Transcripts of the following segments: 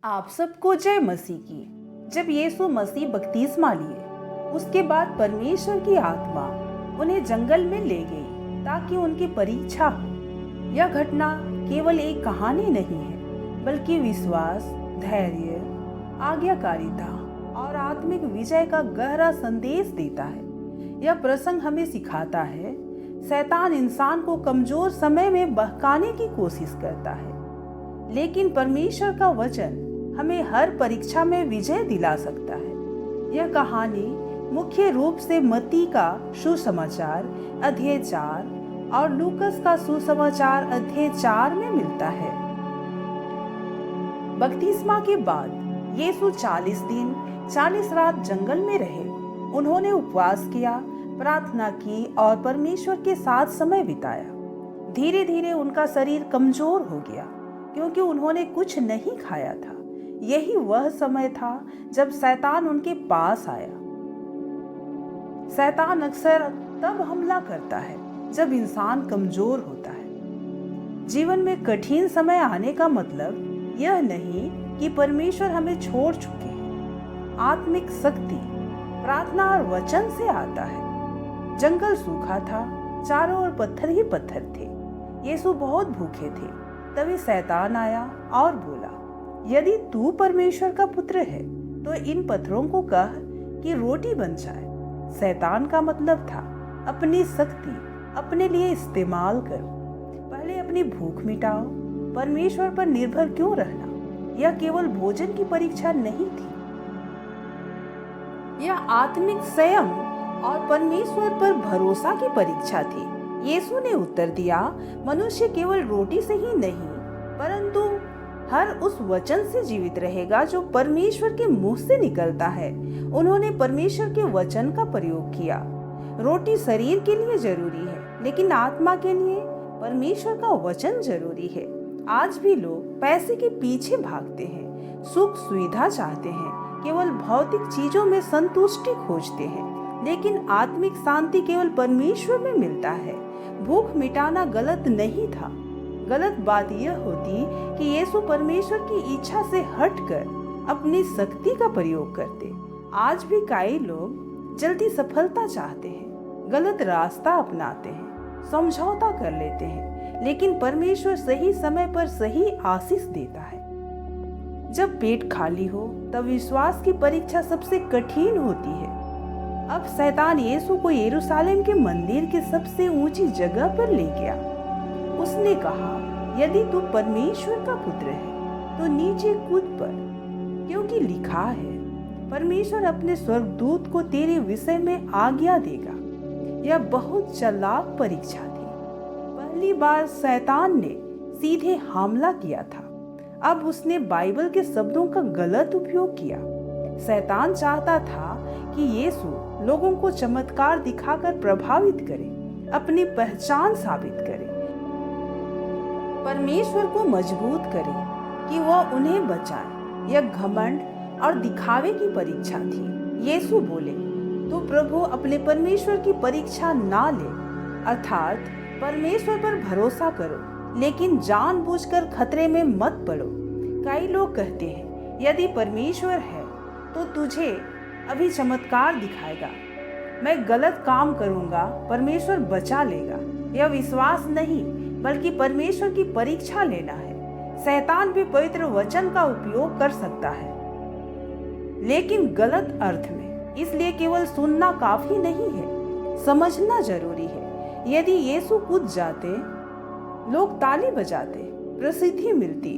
आप सबको जय मसीह की। जब यीशु मसीह बपतिस्मा लिए, उसके बाद परमेश्वर की आत्मा उन्हें जंगल में ले गई ताकि उनकी परीक्षा हो। यह घटना केवल एक कहानी नहीं है, बल्कि विश्वास, धैर्य, आज्ञाकारिता और आत्मिक विजय का गहरा संदेश देता है। यह प्रसंग हमें सिखाता है, शैतान इंसान को कमजोर समय में बहकाने की कोशिश करता है, लेकिन परमेश्वर का वचन हमें हर परीक्षा में विजय दिला सकता है। यह कहानी मुख्य रूप से मत्ती का सुसमाचार अध्याय 4 और लूकस का सुसमाचार अध्याय 4 में मिलता है। बपतिस्मा के बाद यीशु 40 दिन 40 रात जंगल में रहे। उन्होंने उपवास किया, प्रार्थना की और परमेश्वर के साथ समय बिताया। धीरे धीरे उनका शरीर कमजोर हो गया क्योंकि उन्होंने कुछ नहीं खाया था। यही वह समय था जब शैतान उनके पास आया। शैतान अक्सर तब हमला करता है जब इंसान कमजोर होता है। जीवन में कठिन समय आने का मतलब यह नहीं कि परमेश्वर हमें छोड़ चुके हैं। आत्मिक शक्ति प्रार्थना और वचन से आता है। जंगल सूखा था, चारों ओर पत्थर ही पत्थर थे। यीशु बहुत भूखे थे। तभी शैतान आया और बोला, यदि तू परमेश्वर का पुत्र है तो इन पत्थरों को कह कि रोटी बन जाए। शैतान का मतलब था, अपनी शक्ति अपने लिए इस्तेमाल करो। पहले अपनी भूख मिटाओ। परमेश्वर पर निर्भर क्यों रहना? यह केवल भोजन की परीक्षा नहीं थी, यह आत्मिक संयम और परमेश्वर पर भरोसा की परीक्षा थी। यीशु ने उत्तर दिया, मनुष्य केवल रोटी से ही नहीं परंतु हर उस वचन से जीवित रहेगा जो परमेश्वर के मुंह से निकलता है। उन्होंने परमेश्वर के वचन का प्रयोग किया। रोटी शरीर के लिए जरूरी है, लेकिन आत्मा के लिए परमेश्वर का वचन जरूरी है। आज भी लोग पैसे के पीछे भागते हैं, सुख सुविधा चाहते हैं, केवल भौतिक चीजों में संतुष्टि खोजते हैं, लेकिन आत्मिक शांति केवल परमेश्वर में मिलता है। भूख मिटाना गलत नहीं था। गलत बात यह होती कि यीशु परमेश्वर की इच्छा से हटकर अपनी शक्ति का प्रयोग करते। आज भी कई लोग जल्दी सफलता चाहते हैं, गलत रास्ता अपनाते हैं, समझौता कर लेते हैं, लेकिन परमेश्वर सही समय पर सही आशीष देता है। जब पेट खाली हो तब विश्वास की परीक्षा सबसे कठिन होती है। अब शैतान यीशु को यरूशलेम के मंदिर के सबसे ऊंची जगह पर ले गया। उसने कहा, यदि तू परमेश्वर का पुत्र है तो नीचे कूद पड़, क्योंकि लिखा है, परमेश्वर अपने स्वर्गदूत को तेरे विषय में आज्ञा देगा। यह बहुत चालाक परीक्षा थी। पहली बार शैतान ने सीधे हमला किया था। अब उसने बाइबल के शब्दों का गलत उपयोग किया। शैतान चाहता था कि यीशु लोगों को चमत्कार दिखाकर प्रभावित करे, अपनी पहचान साबित करे, परमेश्वर को मजबूत करे कि वह उन्हें बचाए। यह घमंड और दिखावे की परीक्षा थी। यीशु बोले, तो प्रभु अपने परमेश्वर की परीक्षा ना ले, अर्थात परमेश्वर पर भरोसा करो, लेकिन जानबूझकर खतरे में मत पड़ो। कई लोग कहते हैं, यदि परमेश्वर है तो तुझे अभी चमत्कार दिखाएगा। मैं गलत काम करूंगा, परमेश्वर बचा लेगा। यह विश्वास नहीं बल्कि परमेश्वर की परीक्षा लेना है। शैतान भी पवित्र वचन का उपयोग कर सकता है, लेकिन गलत अर्थ में। इसलिए केवल सुनना काफी नहीं है, समझना जरूरी है। यदि यीशु कूद जाते, लोग ताली बजाते, प्रसिद्धि मिलती,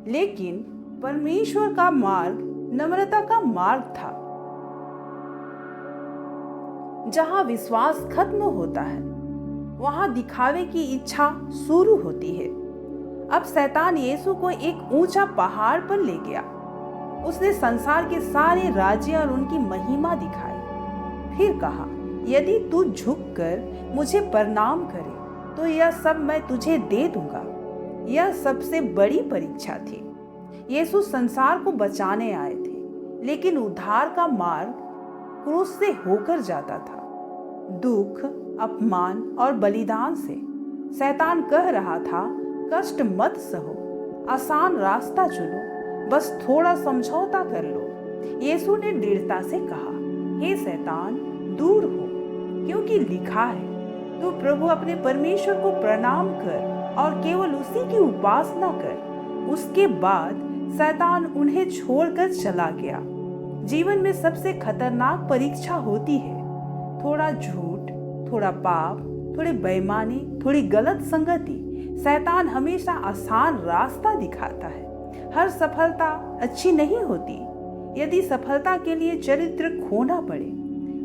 लेकिन परमेश्वर का मार्ग नम्रता का मार्ग था। जहां विश्वास खत्म होता है, वहां दिखावे की इच्छा शुरू होती है। अब शैतान यीशु को एक ऊंचा पहाड़ पर ले गया। उसने संसार के सारे राज्य और उनकी महिमा दिखाई। फिर कहा, यदि तू झुककर मुझे प्रणाम करे तो यह सब मैं तुझे दे दूंगा। यह सबसे बड़ी परीक्षा थी। यीशु संसार को बचाने आए थे, लेकिन उद्धार का मार्ग क्रूस से होकर जाता था, दुख, अपमान और बलिदान से। शैतान कह रहा था, कष्ट मत सहो, आसान रास्ता चुनो, बस थोड़ा समझौता कर लो। यीशु ने दृढ़ता से कहा, हे शैतान, दूर हो, क्योंकि लिखा है, तू प्रभु अपने परमेश्वर को प्रणाम कर और केवल उसी की उपासना कर। उसके बाद शैतान उन्हें छोड़कर चला गया। जीवन में सबसे खतरनाक परीक्षा होती है। थोड़ा झूठ, थोड़ा पाप, थोड़ी बेईमानी, थोड़ी गलत संगति। शैतान हमेशा आसान रास्ता दिखाता है। हर सफलता अच्छी नहीं होती। यदि सफलता के लिए चरित्र खोना पड़े,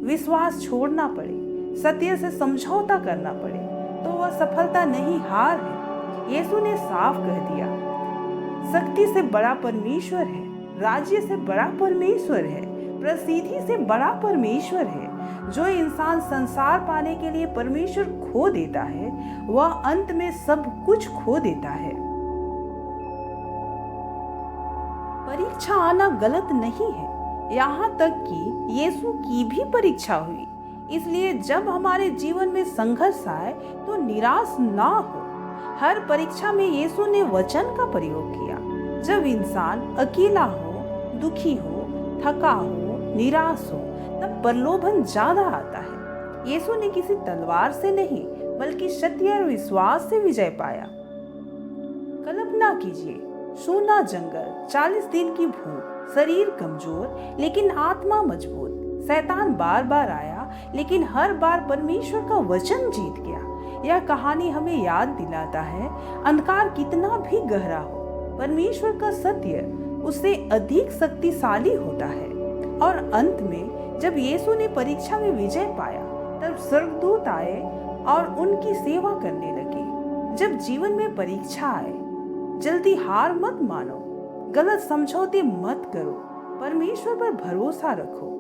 विश्वास छोड़ना पड़े, सत्य से समझौता करना पड़े, तो वह सफलता नहीं, हार है। यीशु ने साफ कह दिया, शक्ति से बड़ा परमेश्वर है, राज्य से बड़ा परमेश्वर है, प्रसिद्धि से बड़ा परमेश्वर है। जो इंसान संसार पाने के लिए परमेश्वर खो देता है, वह अंत में सब कुछ खो देता है। परीक्षा आना गलत नहीं है, यहाँ तक कि यीशु की भी परीक्षा हुई। इसलिए जब हमारे जीवन में संघर्ष आए तो निराश ना हो। हर परीक्षा में यीशु ने वचन का प्रयोग किया। जब इंसान अकेला हो, दुखी हो, थका हो, निराश हो, तब प्रलोभन ज्यादा आता है। यीशु ने किसी तलवार से नहीं, बल्कि सत्य और विश्वास से विजय पाया। कल्पना कीजिए, सूना जंगल, 40 दिन की भूख, शरीर कमजोर लेकिन आत्मा मजबूत। शैतान बार बार आया, लेकिन हर बार परमेश्वर का वचन जीत गया। यह कहानी हमें याद दिलाता है, अंधकार कितना भी गहरा हो, परमेश्वर का सत्य उससे अधिक शक्तिशाली होता है। और अंत में जब यीशु ने परीक्षा में विजय पाया, तब स्वर्गदूत आए और उनकी सेवा करने लगे। जब जीवन में परीक्षा आए, जल्दी हार मत मानो, गलत समझौते मत करो, परमेश्वर पर भरोसा रखो,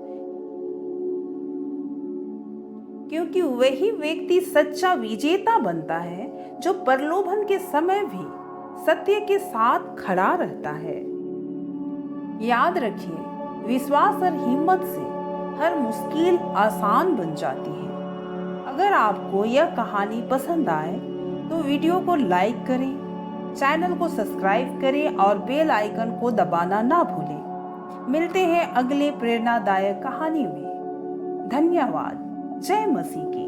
क्योंकि वही व्यक्ति सच्चा विजेता बनता है जो प्रलोभन के समय भी सत्य के साथ खड़ा रहता है। याद रखिए, विश्वास और हिम्मत से हर मुश्किल आसान बन जाती है। अगर आपको यह कहानी पसंद आए तो वीडियो को लाइक करें, चैनल को सब्सक्राइब करें और बेल आइकन को दबाना ना भूलें। मिलते हैं अगले प्रेरणादायक कहानी में। धन्यवाद। जय मसीह की।